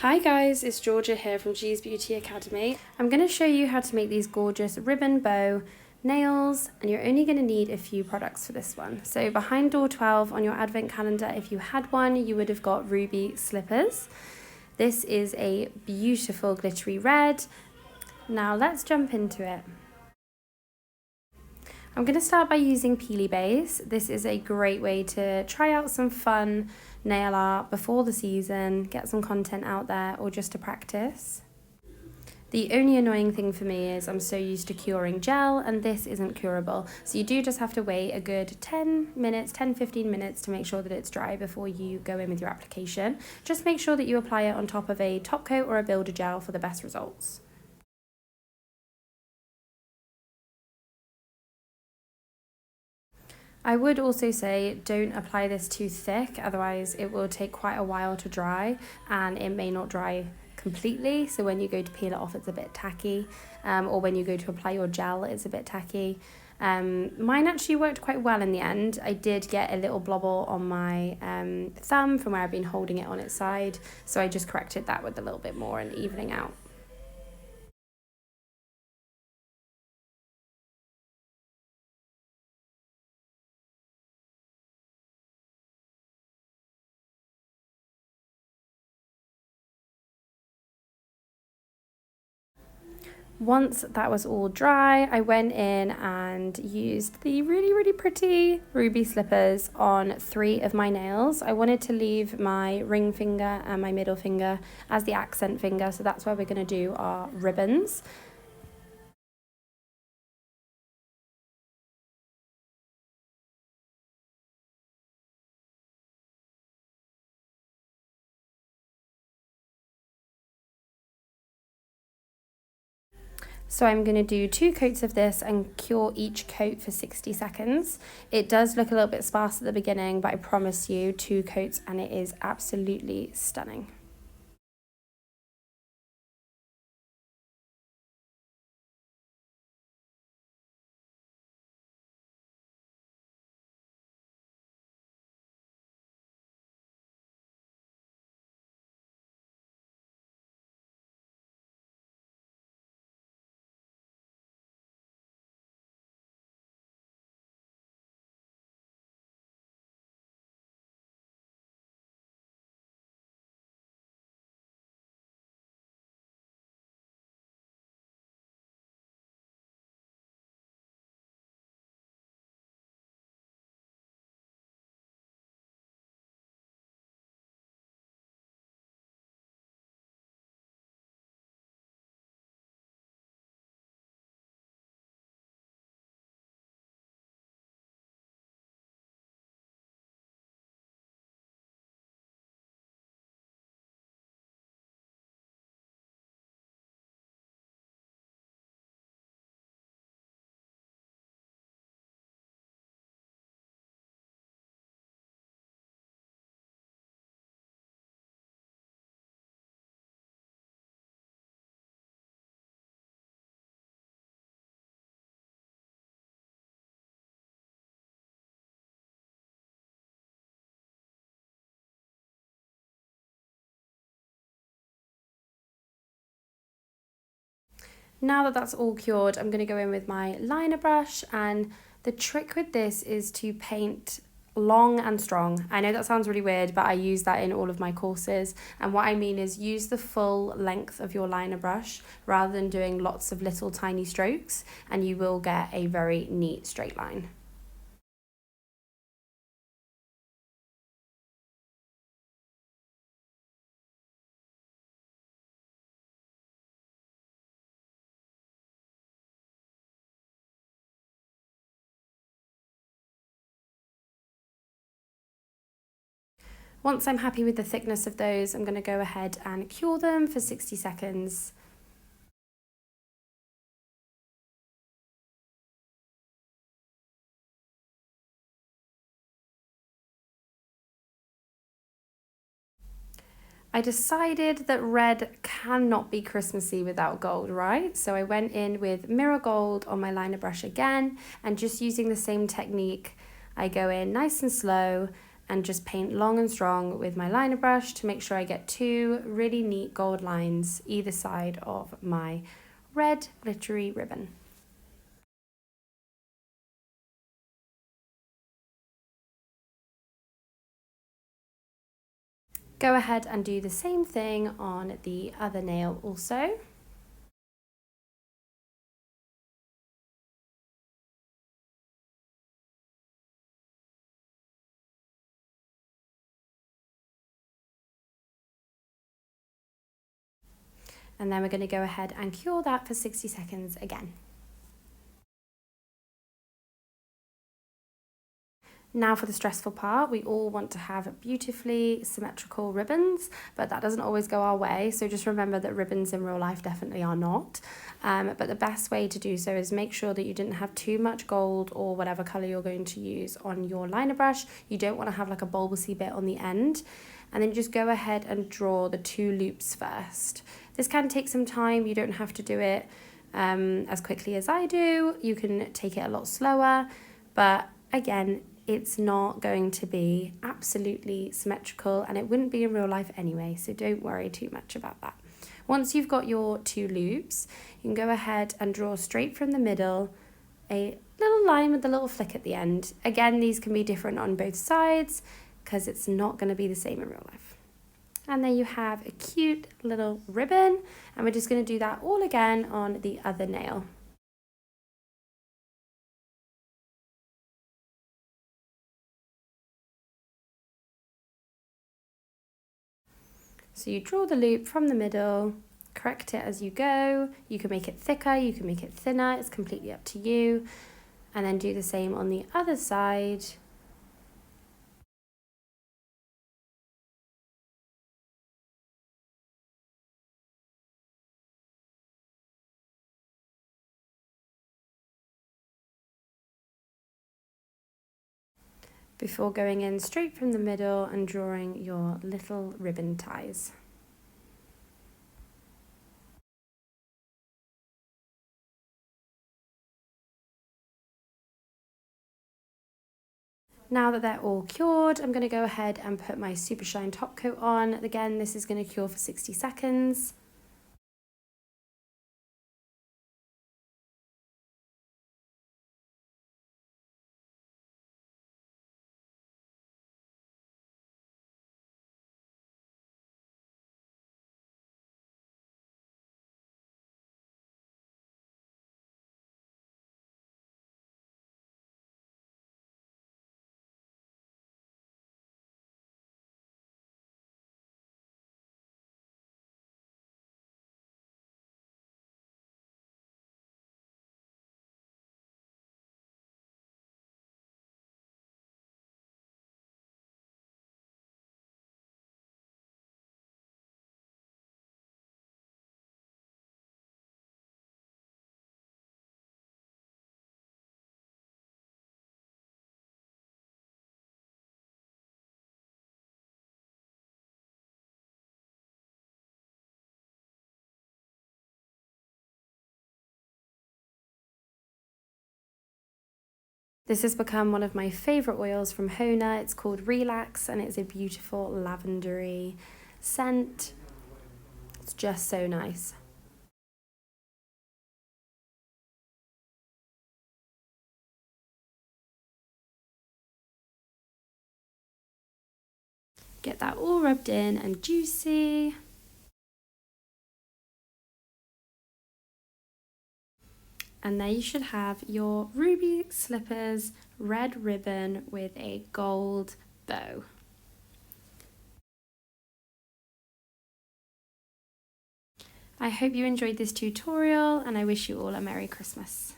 Hi guys, it's Georgia here from G's Beauty Academy. I'm going to show you how to make these gorgeous ribbon bow nails, and you're only going to need a few products for this one. So behind door 12 on your advent calendar, if you had one, you would have got ruby slippers. This is a beautiful glittery red. Now let's jump into it. I'm going to start by using Peely Base. This is a great way to try out some fun nail art before the season, get some content out there, or just to practice. The only annoying thing for me is I'm so used to curing gel, and this isn't curable. So you do just have to wait a good 10-15 minutes to make sure that it's dry before you go in with your application. Just make sure that you apply it on top of a top coat or a builder gel for the best results. I would also say don't apply this too thick, otherwise it will take quite a while to dry and it may not dry completely. So when you go to peel it off, it's a bit tacky, or when you go to apply your gel, it's a bit tacky. Mine actually worked quite well in the end. I did get a little blobble on my thumb from where I've been holding it on its side, so I just corrected that with a little bit more and evening out. Once that was all dry, I went in and used the really pretty ruby slippers on 3 of my nails. I wanted to leave my ring finger and my middle finger as the accent finger, so that's where we're going to do our ribbons. So I'm going to do 2 coats of this and cure each coat for 60 seconds. It does look a little bit sparse at the beginning, but I promise you 2 coats and it is absolutely stunning. Now that that's all cured, I'm going to go in with my liner brush, and the trick with this is to paint long and strong. I know that sounds really weird, but I use that in all of my courses, and what I mean is use the full length of your liner brush rather than doing lots of little tiny strokes, and you will get a very neat straight line. Once I'm happy with the thickness of those, I'm going to go ahead and cure them for 60 seconds. I decided that red cannot be Christmassy without gold, right? So I went in with mirror gold on my liner brush again, and just using the same technique, I go in nice and slow and just paint long and strong with my liner brush to make sure I get 2 really neat gold lines either side of my red glittery ribbon. Go ahead and do the same thing on the other nail also. And then we're going to go ahead and cure that for 60 seconds again. Now for the stressful part, we all want to have beautifully symmetrical ribbons, but that doesn't always go our way. So just remember that ribbons in real life definitely are not. But the best way to do so is make sure that you didn't have too much gold or whatever color you're going to use on your liner brush. You don't want to have like a bulbousy bit on the end. And then just go ahead and draw the 2 loops first. This can take some time. You don't have to do it as quickly as I do. You can take it a lot slower, but again, it's not going to be absolutely symmetrical, and it wouldn't be in real life anyway, so don't worry too much about that. Once you've got your 2 loops, you can go ahead and draw straight from the middle a little line with a little flick at the end. Again, these can be different on both sides because it's not going to be the same in real life. And there you have a cute little ribbon, and we're just going to do that all again on the other nail. So you draw the loop from the middle, correct it as you go. You can make it thicker, you can make it thinner, it's completely up to you. And then do the same on the other side. Before going in straight from the middle and drawing your little ribbon ties. Now that they're all cured, I'm going to go ahead and put my Super Shine top coat on. Again, this is going to cure for 60 seconds. This has become one of my favourite oils from HONA. It's called Relax, and it's a beautiful lavendery scent. It's just so nice. Get that all rubbed in and juicy. And there you should have your ruby slippers red ribbon with a gold bow. I hope you enjoyed this tutorial, and I wish you all a Merry Christmas.